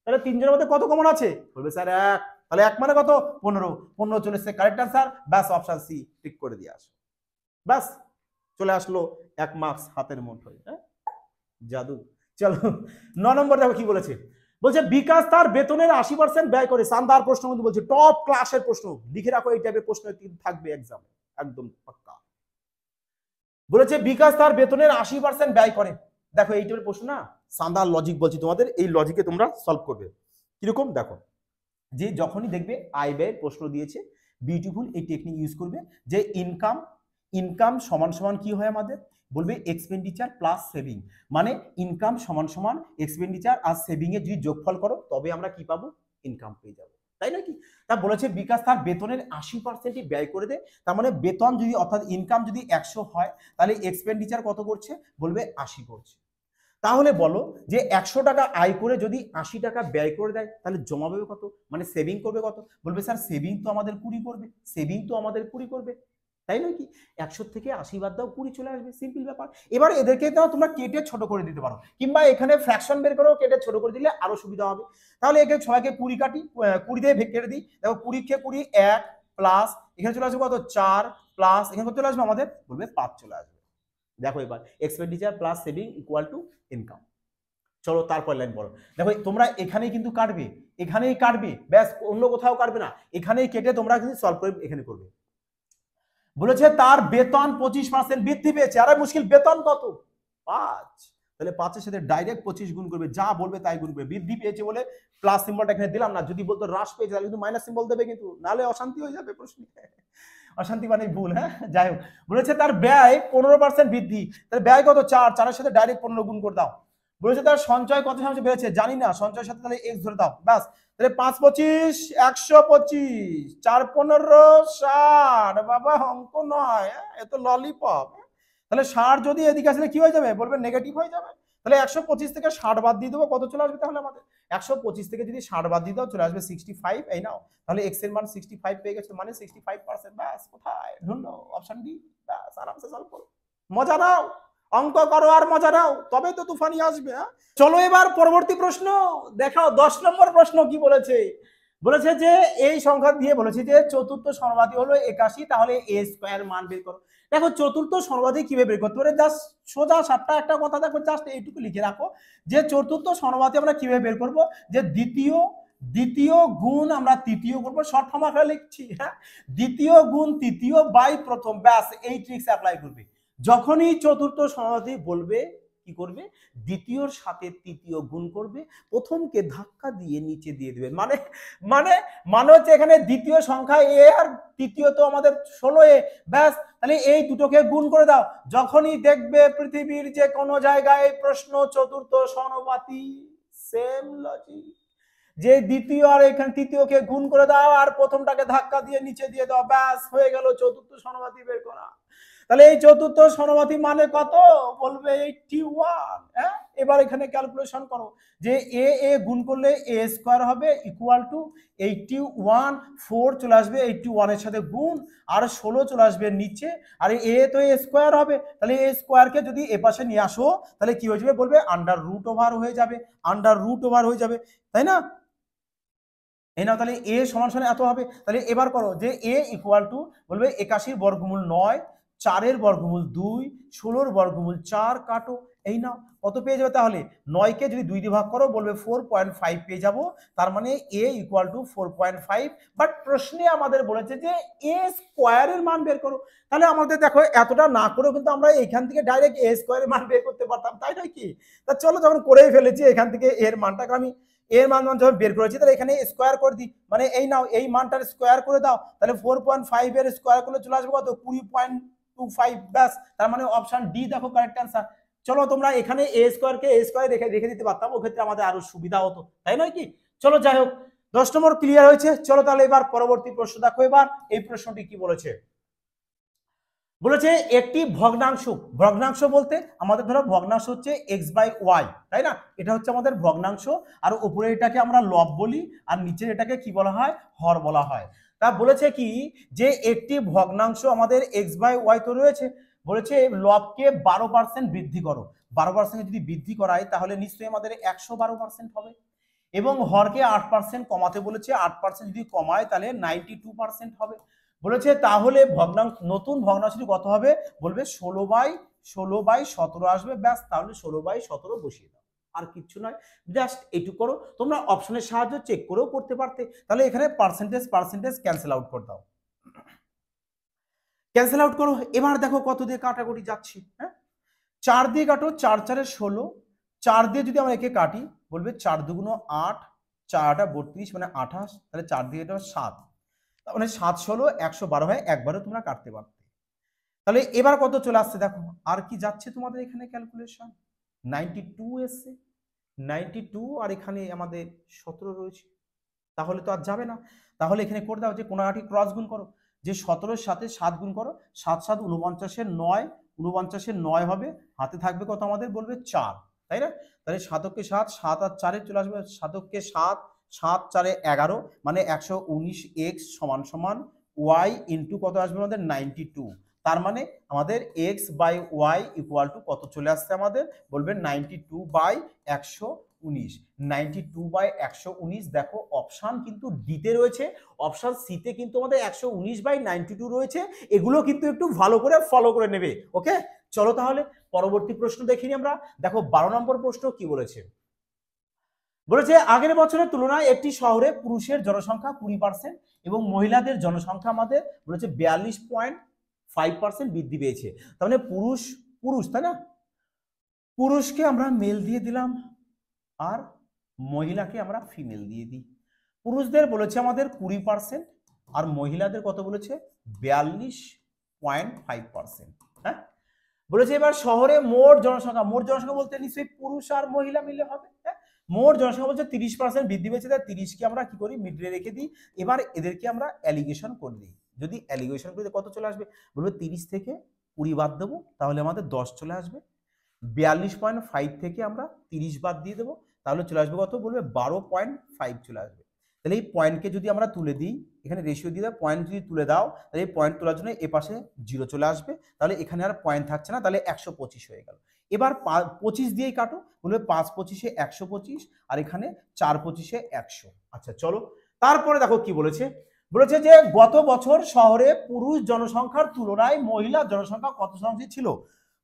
তাহলে 3 জনের মধ্যে কত কমন আছে, বলবে স্যার 1, তাহলে 1 মানে কত 15, 15 চলে এসেছে কারেক্ট আনসার, ব্যাস অপশন সি টিক করে দিয়ে আসো, ব্যাস চলে আসলো 1 মার্কস হাতের মুঠোয়, হ্যাঁ জাদু। চলো 9 নম্বর দেখো কি বলেছে, বলছে বিকাশ তার বেতনের 80% ব্যয় করে, শানদার প্রশ্ন কিন্তু বলছে, টপ ক্লাসের প্রশ্ন, লিখে রাখো এই টাইপের প্রশ্ন থাকবে এক্সামে একদম পাক্কা, বলেছে বিকাশ তার বেতনের 80% ব্যয় করে, দেখো এই টাইপের প্রশ্ন না, শানদার লজিক বলছি তোমাদের, এই লজিকে তোমরা সলভ করবে, কিরকম দেখো, যে যখনই দেখবে আয় ব্যয়ের প্রশ্ন দিয়েছে, বিউটিফুল এই টেকনিক ইউজ করবে যে ইনকাম ইনকাম সমান সমান কি হয় আমাদের, বলবে এক্সপেন্ডিচার প্লাস সেভিং, মানে ইনকাম সমান সমান এক্সপেন্ডিচার আর সেভিং এর যদি যোগফল করো তবে আমরা কি পাবো, ইনকাম পেয়ে যাবো, তাই নাকি? তা বলেছে বিকাশ তার বেতনের 80% ব্যয় করে দেয়, তার মানে বেতন যদি অর্থাৎ ইনকাম যদি 100 হয় তাহলে এক্সপেন্ডিচার কত করছে, বলবে 80 করছে। তাহলে বলো যে 100 টাকা আয় করে যদি 80 টাকা ব্যয় করে দেয় তাহলে জমাবে কত, মানে সেভিং করবে কত, বলবে স্যার সেভিং তো আমাদের 20 করবে, সেভিং তো আমাদের 20 করবে, তাই নয় কি? 100 থেকে 80 বাদ দাও 20 চলে আসবে, সিম্পল ব্যাপার। এবার এদেরকে দাও তোমরা কেটে ছোট করে দিতে পারো, কিংবা এখানে ফ্র্যাকশন বের করো, কেটে ছোট করে দিলে আরো সুবিধা হবে। তাহলে একে সবাইকে 20 কাটি, 20 দিয়ে কেটে দিই, দেখো 20 কে 20 1 প্লাস এখানে চলে আসবে কত 4 প্লাস এখানে কত চলে আসবে আমাদের, বলবে 5 চলে আসবে। দেখো এবার expenditure plus saving equal to income. চলো তারপর লাইন পড়ো, দেখো তোমরা এখানেই কিন্তু কাটবে, এখানেই কাটবে, ব্যাস অন্য কোথাও কাটবে না, এখানেই কেটে তোমরা কিন্তু সলভ করে এখানে করবে। বলেছে তার বেতন 25% বৃদ্ধি পেয়েছে, আরে মুশকিল বেতন কত 5, তাহলে 5 এর সাথে ডাইরেক্ট 25 গুণ করবে, যা বলবে তাই গুণ করবে। বৃদ্ধি পেয়েছে বলে প্লাস সিম্বলটা এখানে দিলাম না, যদি বলতো হ্রাস পেয়েছে তাহলে কিন্তু মাইনাস সিম্বল দেবে, কিন্তু নালে অশান্তি হয়ে যাবে প্রশ্নে, অশান্তি মানে ভুল। হ্যাঁ যাই হোক, বলেছে তার ব্যয় 15% বৃদ্ধি, তাহলে ব্যয় কত 4, 4 এর সাথে ডাইরেক্ট 15 গুণ করে দাও। বলেছে তার সঞ্চয় কত শতাংশ বেড়েছে, জানি না, সঞ্চয়ের সাথে তাহলে এক্স ধরে দাও, ব্যাস। তাহলে 5 25 125 4 15 60, বাবা অঙ্ক নয়, এত ললিপপ। তাহলে 60 যদি এদিকে আসলে কি হয়ে যাবে, বলবে নেগেটিভ হয়ে যাবে। তাহলে 125 থেকে 60 বাদ দিয়ে দেবো, কত চলে আসবে তাহলে আমাদের, 125 থেকে যদি 60 বাদ দিয়ে দাও চলে আসবে 65, এই নাও। তাহলে এক্স এর মান 65 পেয়ে গেছে, মানে 65%, ব্যাস। কোথায় ঢুঁড়ো, অপশন ডি, ব্যাস আরামসে সলভ করো, মজা নাও, অঙ্ক করো আর মজা নাও, তবেই তো তুফানি আসবে। হ্যাঁ চলো এবার পরবর্তী প্রশ্ন দেখাও, 10 নম্বর প্রশ্ন কি বলেছে, বলেছে যে এই সংখ্যা দিয়ে বলেছে যে চতুর্থ সর্বাধিক হলো 81, তাহলে এ স্কয়ার মান বের করো। দেখো চতুর্থ সর্বাধিক কিভাবে বের করতে পারে, জাস্ট সোজা সাপটা একটা কথা, দেখো জাস্ট এইটুকু লিখে রাখো যে চতুর্থ সর্বাধিক আমরা কিভাবে বের করব, যে দ্বিতীয় গুণ আমরা তৃতীয় করবো, শর্ট ফর্ম আকারে লিখছি। হ্যাঁ দ্বিতীয় গুণ তৃতীয় বাই প্রথম, ব্যাস এই ট্রিক্স অ্যাপ্লাই করবে। যখনই চতুর্থ সমাধিক বলবে কি করবে, দ্বিতীয়র সাথে তৃতীয় গুণ করবে, প্রথমকে ধাক্কা দিয়ে নিচে দিয়ে দেবে, মানে মানে মানে হচ্ছে এখানে দ্বিতীয় সংখ্যা এ আর তৃতীয় তো আমাদের 16 এ, ব্যাস তাহলে এই দুটোকে গুণ করে দাও। যখনই দেখবে পৃথিবীর যে কোনো জায়গায় প্রশ্ন চতুর্থ সমানুপাতি, সেম লজিক, যে দ্বিতীয় আর এখানে তৃতীয়কে গুণ করে দাও আর প্রথমটাকে ধাক্কা দিয়ে নিচে দিয়ে দাও, ব্যাস হয়ে গেল চতুর্থ সমানুপাতি বের করা। তাহলে এই চতুর্থ সমানুপাতি মানে কত, বলবে 81। হ্যাঁ এবার এখানে ক্যালকুলেশন করো যে এ গুণ করলে এ স্কয়ার হবে ইকুয়াল টু 81, 4 চলে আসবে 81 এর সাথে গুণ, আর 16 চলে আসবে নিচে, আর এ তো এ স্কয়ার হবে, তাহলে এ স্কয়ারকে যদি এ পাশে নিয়ে আসো তাহলে কি হয়ে যাবে, বলবে আন্ডার রুট ওভার হয়ে যাবে, আন্ডার রুট ওভার হয়ে যাবে, তাই না? এই নাও, তাহলে এ সমান সমান এত হবে। তাহলে এবার করো যে এ ইকুয়াল টু, বলবে 81 বর্গমূল 9, 4 বর্গমূল 2, 16 বর্গমূল 4 কাটো, এই নাও কত পেয়ে যাবে, তাহলে 9 কে যদি 2 দিয়ে ভাগ করো বলবে 4.5 পেয়ে যাবো, তার মানে এ ইকুয়াল টু 4.5। বাট প্রশ্নে আমাদের বলেছে যে এ স্কোয়ারের মান বের করো, তাহলে আমাদের দেখো এতটা না করেও কিন্তু আমরা এখান থেকে ডাইরেক্ট এ স্কোয়ারের মান বের করতে পারতাম, তাই নয় কি? তা চলো যখন করেই ফেলেছি এখান থেকে এর মানটাকে আমি এর মান যখন বের করেছি তাহলে এখানে স্কোয়ার করে দিই, মানে এই নাও এই মানটার স্কোয়ার করে দাও, তাহলে 4.5 এর স্কোয়ার করলে চলে আসবে কত 20.25, ব্যাস। তার মানে অপশন ডি দেখো কারেক্ট অ্যান্সার। চলো তোমরা এখানে এ স্কোয়ারকে এ স্কোয়ার রেখে দিতে পারতাম, ওক্ষেত্রে আমাদের আরো সুবিধা হতো, তাই নয় কি? চলো যাই হোক 10 নম্বর ক্লিয়ার হয়েছে। চলো তাহলে এবার পরবর্তী প্রশ্ন দেখো, এবার এই প্রশ্নটি কি বলেছে, বলেছে একটি ভগ্নাংশ, ভগ্নাংশ বলতে আমাদের ধরো ভগ্নাংশ হচ্ছে এক্স বাই ওয়াই, তাই না? এটা হচ্ছে আমাদের ভগ্নাংশ, আর উপরে এটাকে আমরা লব বলি আর নিচের এটাকে কি বলা হয়, হর বলা হয়। তা বলেছে কি যে একটি ভগ্নাংশ আমাদের এক্স বাই ওয়াই তো রয়েছে, বলেছে লবকে 12% বৃদ্ধি করো, 12% যদি বৃদ্ধি করায় তাহলে নিশ্চয়ই আমাদের 112% হবে, এবং হরকে 8% কমাতে বলেছে, 8% যদি কমায় তাহলে 92% হবে। বলেছে তাহলে ভগ্নাংশ নতুন ভগ্নাংশটি কত হবে, বলবে 16/17 আসবে, ব্যাস। তাহলে 16/17 বসিয়ে দাও, আর কিচ্ছু নয়, জাস্ট এইটুকু করো। তোমরা অপশনের সাহায্যে চেক করেও করতে পারতে, তাহলে এখানে পার্সেন্টেজ ক্যান্সেল আউট করে দাও, ক্যান্সেল আউট করো। এবার দেখো কত দিয়ে কাটাকুটি যাচ্ছি, হ্যাঁ 4 দিয়ে কাটো, 4 4 16, 4 দিয়ে যদি আমরা একে কাটি বলবে 4 2 8, 4 32 মানে 28, তাহলে 4 দিয়ে এটা 7, তার মানে 7 ষোলো 112 হয়, একবারও তোমরা কাটতে পারতে। তাহলে এবার কত চলে আসছে দেখো, আর কি যাচ্ছে তোমাদের এখানে ক্যালকুলেশন, 92 এসছে, 92 আর এখানে আমাদের 17 রয়েছে, তাহলে তো আর যাবে না। তাহলে এখানে করে দাও যে কোনাকাটি ক্রস গুণ করো, যে 17-এর সাথে 7 গুণ করো, 7 7 49-এর 9, 49-এর 9 হবে, হাতে থাকবে কত আমাদের বলবে 4, তাই না? তাহলে 7কে 7, 7 আর 4 চলে আসবে, 7কে 7, 7 4 11, মানে 119 x সমান সমান y ইন্টু কত আসবে আমাদের 92, তার মানে আমাদের x by y equal to কত চলে আসছে আমাদের বলবে 92 বাই 119, 92 বাই 119। দেখো অপশন কিন্তু ডিতে রয়েছে, অপশন সিতে কিন্তু আমাদের 119 বাই 92 রয়েছে, এগুলো কিন্তু একটু ভালো করে ফলো করে নেবে। ওকে, চলো তাহলে পরবর্তী প্রশ্ন দেখিনি আমরা। দেখো 12 নম্বর প্রশ্ন কি বলেছে, বলেছে আগের বছরের তুলনায় একটি শহরে পুরুষের জনসংখ্যা 20% এবং মহিলাদের জনসংখ্যা আমাদের বলেছে 42.5% বৃদ্ধি পেয়েছে। তার মানে পুরুষ পুরুষ তাই না, পুরুষকে আমরা মেল দিয়ে দিলাম আর মহিলাকে আমরা ফিমেল দিয়ে দিই। পুরুষদের বলেছে আমাদের 20% আর মহিলাদের কত বলেছে 42.5%। হ্যাঁ, বলেছে এবার শহরে মোট জনসংখ্যা, মোট জনসংখ্যা বলতে নিশ্চয়ই পুরুষ আর মহিলা মিলে হবে। হ্যাঁ, মোট জনসংখ্যা বলছে 30% বৃদ্ধি পেয়েছে, তাই 30কে আমরা কি করি মিডলে রেখে দিই। এবার এদেরকে আমরা অ্যালিগেশন করে দিই, যদি অ্যালিগেশন করে কত চলে আসবে বলবে 30 থেকে 20 বাদ দেবো, তাহলে আমাদের 10 চলে আসবে। 42.5 থেকে আমরা 30 বাদ দিয়ে দেবো, তাহলে চলে আসবে কত বলবে 12.5 চলে আসবে। তাহলে এই পয়েন্টকে যদি আমরা তুলে দিই, এখানে রেশিও দিয়ে দাও, পয়েন্ট যদি তুলে দাও তাহলে এই পয়েন্ট তোলার জন্য এ পাশে 0 চলে আসবে, তাহলে এখানে আর পয়েন্ট থাকছে না, তাহলে 125 হয়ে গেল। এবার 25 দিয়েই কাটো, বলবে 5 25-এ 125 আর এখানে 4 25-এ 100। আচ্ছা চলো তারপরে দেখো কি বলেছে, বলেছে যে গত বছর শহরে পুরুষ জনসংখ্যার তুলনায় মহিলা জনসংখ্যা কত শতাংশ ছিল।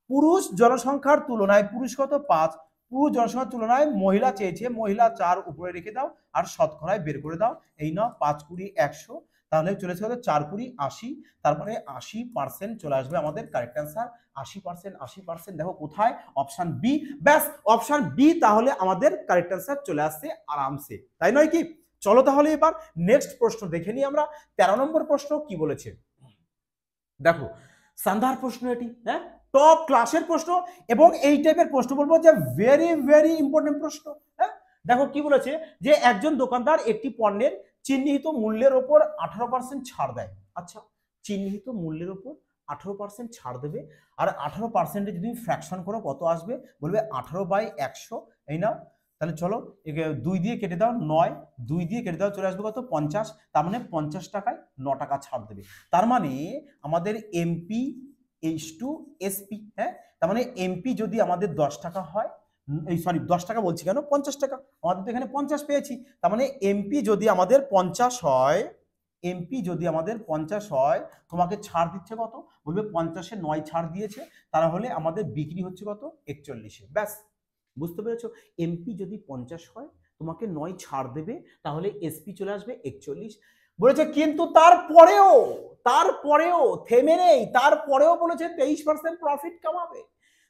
পুরুষ জনসংখ্যার তুলনায় পুরুষ কত 5, পুরুষ জনসংখ্যার তুলনায় মহিলা চেয়েছে, মহিলা 4 উপরে রেখে দাও আর শতকরায় বের করে দাও, এই নাও 5 20 100, তাহলে চলে আসবে 4 20 80, তার মানে 80% চলে আসবে আমাদের কারেক্ট অ্যান্সার। 80%, 80% দেখো কোথায়, অপশন বি, ব্যাস অপশন বি, তাহলে আমাদের কারেক্ট অ্যান্সার চলে আসছে আরামসে, তাই নয় কি? চলো তাহলে এবার নেক্সট প্রশ্ন দেখে নিই আমরা। 13 নম্বর প্রশ্ন কি বলেছে দেখো, সান্ধার প্রশ্ন এটি, হ্যাঁ টপ ক্লাসের প্রশ্ন, এবং এই টাইপের প্রশ্ন বলবো যে ভেরি ভেরি ইম্পর্টেন্ট প্রশ্ন। হ্যাঁ দেখো কি বলেছে, যে একজন দোকানদার একটি পণ্যের চিহ্নিত মূল্যের ওপর 18% ছাড় দেয়। আচ্ছা, চিহ্নিত মূল্যের ওপর 18% ছাড় দেবে, আর 18% যদি ফ্র্যাকশন করো কত আসবে বলবে 18/100, এই নাও, তাহলে চলো 2 দিয়ে কেটে দাও 9, 2 দিয়ে কেটে দাও চলে আসবে কত 50, তার মানে 50 টাকায় 9 টাকা ছাড় দেবে। তার মানে আমাদের এমপি এইচ টু এসপি, হ্যাঁ তার মানে এমপি যদি আমাদের 10 টাকা হয়, এই সরি 10 টাকা বলছি কেন 50 টাকা, আমাদের তো এখানে 50 পেয়েছি, তার মানে এমপি যদি আমাদের 50 হয়, এমপি যদি আমাদের 50 হয়, তোমাকে ছাড় দিচ্ছে কত বলবে 50-এ 9 ছাড় দিয়েছে, তাহলে আমাদের বিক্রি হচ্ছে কত 41-এ। ব্যাস বুঝতে পেরেছো, এমপি যদি 50 হয় তোমাকে 9 ছাড় দেবে, তাহলে এসপি চলে আসবে 41। বলেছে কিন্তু তারপরেও তারপরেও থেমে নেই, তারপরেও বলেছে 23% প্রফিট কামাবে।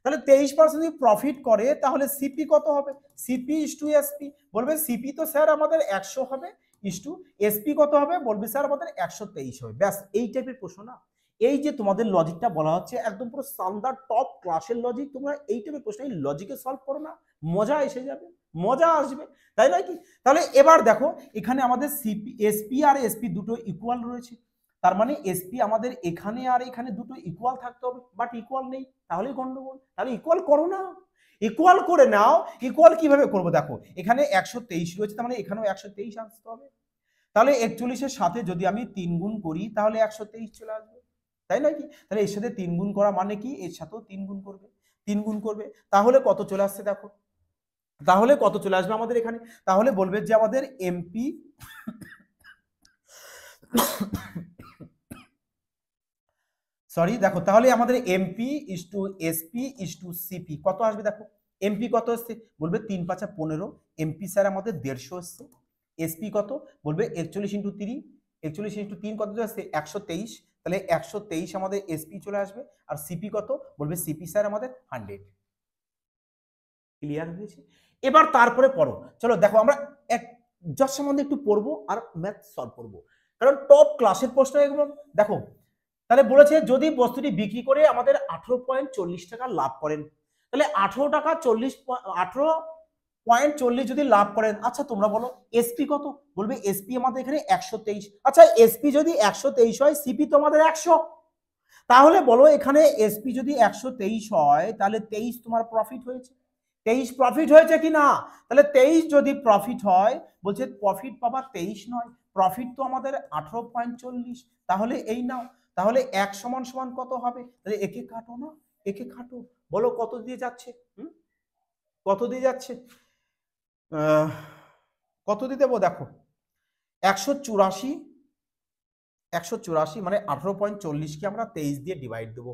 তাহলে 23% যদি প্রফিট করে তাহলে সিপি কত হবে, সিপি ইস টু এসপি, বলবে সিপি তো স্যার আমাদের 100 হবে, ইস টু এসপি কত হবে বলবে স্যার আমাদের 123 হবে। ব্যাস এই টাইপের প্রশ্ন না, এই যে তোমাদের লজিকটা বলা হচ্ছে একদম পুরো সান্দার টপ ক্লাসের লজিক, তোমরা এই টাইপের প্রশ্ন এই লজিকে সলভ করো না, মজা এসে যাবে, মজা আসবে, তাই নয় কি? তাহলে এবার দেখো এখানে আমাদের সিপি এসপি আর এসপি দুটো ইকুয়াল রয়েছে, তার মানে এসপি আমাদের এখানে আর এখানে দুটো ইকুয়াল থাকতে হবে, বাট ইকুয়াল নেই, তাহলে গন্ডগোল। তাহলে ইকুয়াল করো না, ইকুয়াল করে নাও। ইকুয়াল কিভাবে করবো দেখো, এখানে 123 রয়েছে, তার মানে এখানেও 123 আসতে হবে, তাহলে 41-এর সাথে যদি আমি 3 গুণ করি তাহলে 123 চলে আসবে, তাই নয় কি? তাহলে এর সাথে 3 গুণ করা মানে কি, এর সাথেও 3 গুণ করবে, 3 গুণ করবে, তাহলে কত চলে আসছে দেখো, তাহলে কত চলে আসবে আমাদের এখানে, তাহলে বলবে যে আমাদের এমপি সরি দেখো, তাহলে আমাদের MP is to SP is to CP কত আসবে দেখো, এমপি কত আসছে বলবে 3 5 15, এমপি স্যার আমাদের 150 আসছে, এসপি কত বলবে 41 ইন্টু 3, 41 ইন্টু 3 কত আসছে 123, তাহলে 123 আমাদের এসপি চলে আসবে, আর সিপি কত বলবে সিপি স্যার আমাদের 100। ক্লিয়ার হয়েছে? এবার তারপরে পড়ো, চলো দেখো আমরা এক যার সম্বন্ধে একটু পড়বো আর ম্যাথ সলভ করবো, কারণ টপ ক্লাসের প্রশ্ন এগুলো। দেখো তাহলে বলেছে যদি বস্তুটি বিক্রি করে আমাদের 18.40 টাকা লাভ করেন, তাহলে 18.40 যদি লাভ করেন, আচ্ছা তোমরা বলো এসপি কত? বলবে এসপি আমাদের এখানে 123। আচ্ছা এসপি যদি 123 হয়, সিপি তো আমাদের 100, তাহলে বলো এখানে এসপি যদি 123 হয় তাহলে 23 তোমার প্রফিট হয়েছে। 23 প্রফিট হয়েছে কি না? তাহলে 23 যদি প্রফিট হয়, বলছে প্রফিট পাবা 23 নয়, প্রফিট তো আমাদের 18.40। তাহলে এই নাও, তাহলে 1 সমান সমান কত হবে? তাহলে একে কাটো না, একে কাটো, বলো কত দিয়ে যাচ্ছে? কত দিয়ে যাচ্ছে? কত দিয়ে দেবো? দেখো 184 মানে 18.40কে আমরা 23 দিয়ে ডিভাইড দেবো,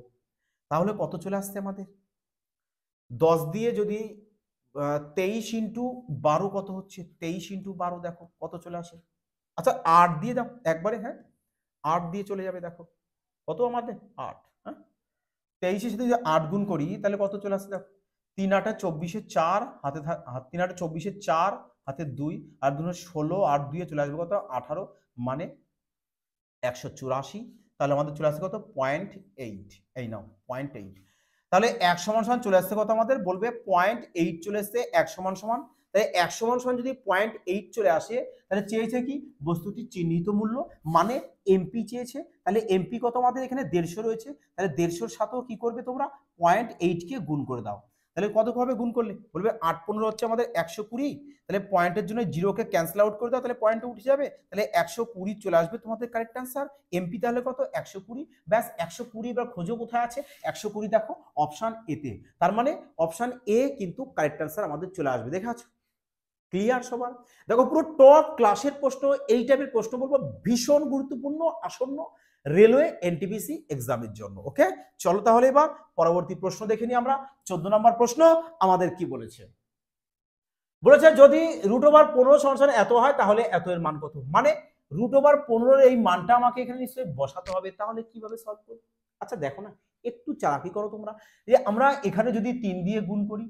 তাহলে কত চলে আসছে আমাদের? 10 দিয়ে যদি 23 ইন্টু 12 কত হচ্ছে? 23 ইন্টু 12 দেখো কত চলে আসে। আচ্ছা 8 দিয়ে দাও একবারে, হ্যাঁ 8 দিয়ে চলে যাবে, দেখো কত আমাদের 8, হ্যাঁ 23-এর সাথে যদি 8 গুণ করি তাহলে কত চলে আসছে? দেখো 3 8 24 4 হাতে 3 8 24 4 হাতে 2 আর 2 16, 8 দিয়ে চলে আসবে কত? 18, মানে 184। তাহলে আমাদের চলে আসছে কত? 0.8। এই নাও 0.8। তাহলে 1 সমান সমান চলে আসছে কত আমাদের? বলবে 0.8 চলে আসছে 1 সমান সমান। তাহলে 1 সমান সমান যদি 0.8 চলে আসে, তাহলে চেয়েছে কি? বস্তুটি চিহ্নিত মূল্য, মানে এমপি চেয়েছে। তাহলে এমপি কত আমাদের এখানে? 150 রয়েছে, তাহলে 150-এর সাথেও কি করবে তোমরা? 0.8 কে গুণ করে দাও। তাহলে কত ভাবে গুণ করলে? বলবে 8 15 হচ্ছে আমাদের 120, তাহলে পয়েন্টের জন্য জিরোকে ক্যান্সেল আউট করে দাও, তাহলে পয়েন্টে উঠে যাবে, তাহলে 120 চলে আসবে তোমাদের কারেক্ট অ্যান্সার। এমপি তাহলে কত? 120। ব্যাস 120। এবার খোঁজো কোথায় আছে 120, দেখো অপশন এতে, তার মানে অপশন এ কিন্তু কারেক্ট অ্যান্সার আমাদের চলে আসবে। দেখাচ্ছ ক্লিয়ার সবার? দেখো পুরো টপ ক্লাসের প্রশ্ন, এই টাইপের প্রশ্ন বলবো ভীষণ গুরুত্বপূর্ণ আসন্ন রেলওয়ে এনটিপিসি এক্সামের জন্য। ওকে চলো তাহলে এবার পরবর্তী প্রশ্ন দেখে নিই আমরা। 14 নম্বর প্রশ্ন আমাদের কি বলেছে? বলেছে যদি √15 সমান এত হয় তাহলে এত এর মান কত? মানে √15 এই মানটা আমাকে এখানে নিশ্চয়ই বসাতে হবে, তাহলে কিভাবে সলভ করব? আচ্ছা দেখো না, একটু চালাকি করো তোমরা, যে আমরা এখানে যদি 3 দিয়ে গুণ করি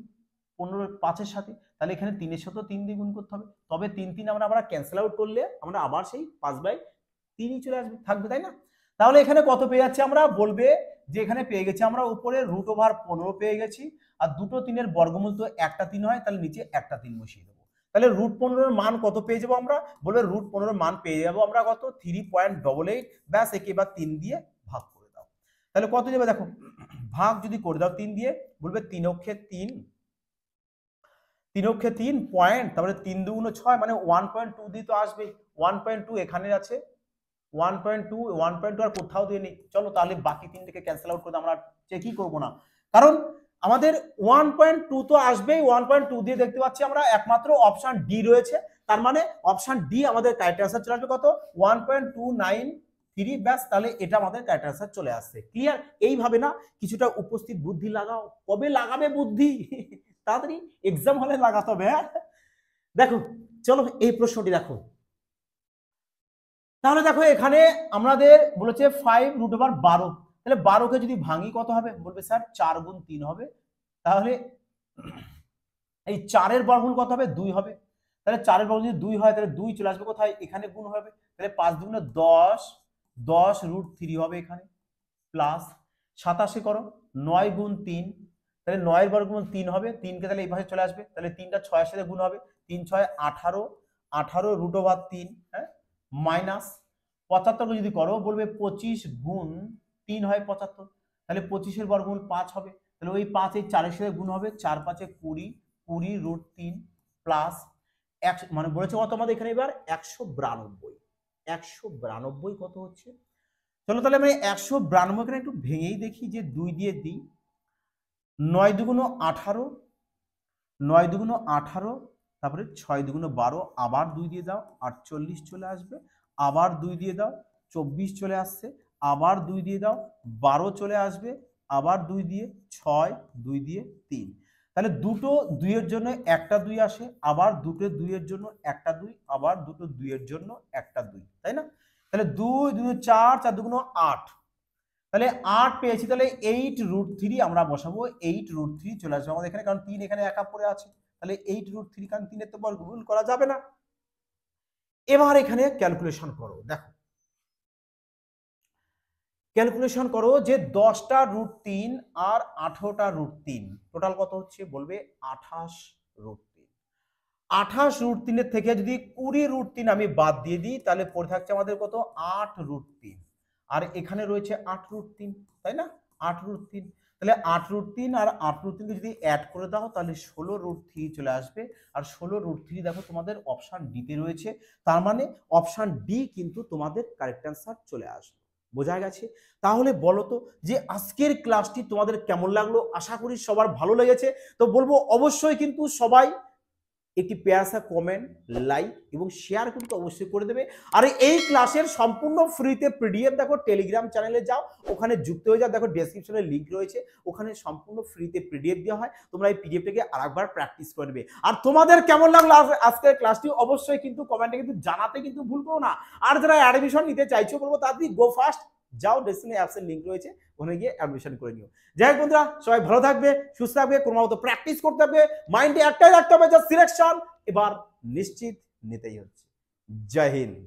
15 5-এর সাথে, তাহলে এখানে 3-এর সাথেও 3 দিয়ে গুণ করতে হবে, তবে 3 3 আমরা ক্যান্সেল আউট করলে আমরা আবার সেই 5/3 চলে আসবে, থাকবে, তাই না? তাহলে এখানে কত পেয়ে যাচ্ছে আমরা? বলবে যে এখানে পেয়ে গেছি আমরা উপরে √15 পেয়ে গেছি, আর দুটো 3-এর বর্গমূল তো একটা 3 হয়, তাহলে নিচে একটা 3 বসিয়ে দেবো। তাহলে √15 এর মান কত পেয়ে যাবো আমরা? বলবে √15 এর মান পেয়ে যাবো আমরা কত? 3.88। ব্যাস একে এবার 3 দিয়ে ভাগ করে দাও, তাহলে কত যাবে দেখো, ভাগ যদি করে দাও 3 দিয়ে, বলবে 3 অক্ষে 3, 3 অক্ষে 3 পয়েন্ট, তারপরে 3 2 6, মানে 1.2 দিয়ে তো আসবে, 1.2 এখানে আছে, 1.2 আর কোথাও দিয়ে নেই। চলো তাহলে বাকি 3টাকে ক্যান্সেল আউট করে আমরা চেকই করবো না, কারণ আমাদের 1.2 তো আসবেই, 1.2 দিয়ে দেখতে পাচ্ছি আমরা একমাত্র অপশন ডি রয়েছে, তার মানে অপশন ডি আমাদের কারেক্ট অ্যান্সার চলে আসবে কত? 1.293। ব্যাস তাহলে এটা আমাদের কারেক্ট অ্যান্সার চলে আসছে। ক্লিয়ার? এইভাবে না কিছুটা উপস্থিত বুদ্ধি লাগাও। কবে লাগাবে বুদ্ধি? তাড়াতাড়ি এক্সাম হলে লাগাতে হবে। হ্যাঁ দেখো চলো এই প্রশ্নটি দেখো, তাহলে দেখো এখানে আমাদের বলেছে 5√12, তাহলে 12কে যদি ভাঙি কত হবে? বলবে স্যার 4 গুণ 3 হবে, তাহলে এই 4-এর বর্গমূল কত হবে? 2 হবে, তাহলে 4-এর বর্গমূল যদি 2 হয় তাহলে 2 চলে আসবে কোথায়? এখানে গুণ হবে, তাহলে 5 2 10, 10√3 হবে এখানে, প্লাস 27 করো 9 গুণ 3, তাহলে 9-এর বর্গমূল 3 হবে, 3কে তাহলে এই পাশে চলে আসবে, তাহলে 3টা 6-এর সাথে গুণ হবে, 3 6 18, 18√3, হ্যাঁ মাইনাস 75 যদি করো, বলবে 25 গুণ 3 হয় 75, তাহলে 25-এর বর্গমূল 5 হবে, তাহলে ওই 5 এই 4-এর সাথে গুণ হবে, 4 5 20, 20√3 প্লাস মানে বলেছে কত আমাদের এখানে এবার? 192। 192 কত হচ্ছে? চলো তাহলে আমি 192 এখানে একটু ভেঙেই দেখি, যে 2 দিয়ে দিই, 9 2 18, 9 2 18, তারপরে 6 2 12, আবার 2 দিয়ে দাও 48 চলে আসবে, আবার 2 দিয়ে দাও 24 চলে আসছে, আবার 2 দিয়ে দাও 12 চলে আসবে, আবার 2 দিয়ে 6, 2 দিয়ে 3, তাহলে দুটো 2 এর জন্য একটা 2 আসে, আবার দুটো 2 এর জন্য একটা 2, আবার দুটো 2 এর জন্য একটা 2, তাই না? তাহলে 2 2 4, 4 2 8, তাহলে 8 পেয়েছি, তাহলে 8√3 আমরা বসাবো, 8√3 চলে আসবে আমাদের এখানে, কারণ 3 এখানে একা পড়ে আছে, তাহলে 8√3, কারণ 3-এর তো বর্গমূল করা যাবে না, এবার এখানে ক্যালকুলেশন করো, দেখো ক্যালকুলেশন করো যে 10টা রুট 3 আর 18টা রুট 3 টোটাল কত হচ্ছে, বলবে 28 রুট 3। 28 রুট 3 থেকে যদি 20 রুট 3 আমি বাদ দিয়ে দিই তাহলে পড়ে থাকছে আমাদের কত, 8 রুট 3। আর এখানে রয়েছে 8 রুট 3, তাই না, 8 রুট 3। তাহলে 8 রুট 3 আর 8 রুট 3 যদি অ্যাড করে দাও তাহলে 16 রুট 3 চলে আসবে। আর 16 রুট 3 দেখো তোমাদের অপশন ডি তে রয়েছে, তার মানে অপশন ডি কিন্তু তোমাদের কারেক্ট অ্যান্সার চলে আসবে। বোঝা গেছে? তাহলে বলো তো যে আজকের ক্লাসটি তোমাদের কেমন লাগলো, আশা করি সবার ভালো লেগেছে। তো বলবো অবশ্যই কিন্তু সবাই একটি পেয়াসা কমেন্ট, লাইক এবং শেয়ার কিন্তু অবশ্যই করে দেবে। আর এই ক্লাসের সম্পূর্ণ ফ্রিতে পিডিএফ দেখো টেলিগ্রাম চ্যানেলে যাও, ওখানে যুক্ত হয়ে যাও, দেখো ডেসক্রিপশনে লিংক রয়েছে, ওখানে সম্পূর্ণ ফ্রিতে পিডিএফ দেওয়া হয়, তোমরা এই পিডিএফটাকে আরেকবার প্র্যাকটিস করে নেবে। আর তোমাদের কেমন লাগলো আজকের ক্লাসটি অবশ্যই কিন্তু কমেন্টে কিন্তু জানাতে কিন্তু ভুল করো না। আর যারা অ্যাডমিশন নিতে চাইছো বলবো তাড়াতাড়ি গো ফাস্ট যাও, ডেসক্রিপশনে অ্যাপসের লিংক রয়েছে, ওখানে গিয়ে অ্যাডমিশন করে নিও। যাই হোক বন্ধুরা, সবাই ভালো থাকবে, সুস্থ থাকবে, ক্রমাগত প্র্যাকটিস করতে হবে, মাইন্ডে একটাই রাখতে হবে যে সিলেকশন এবার নিশ্চিত নিতেই হচ্ছে। জয় হিন্দ।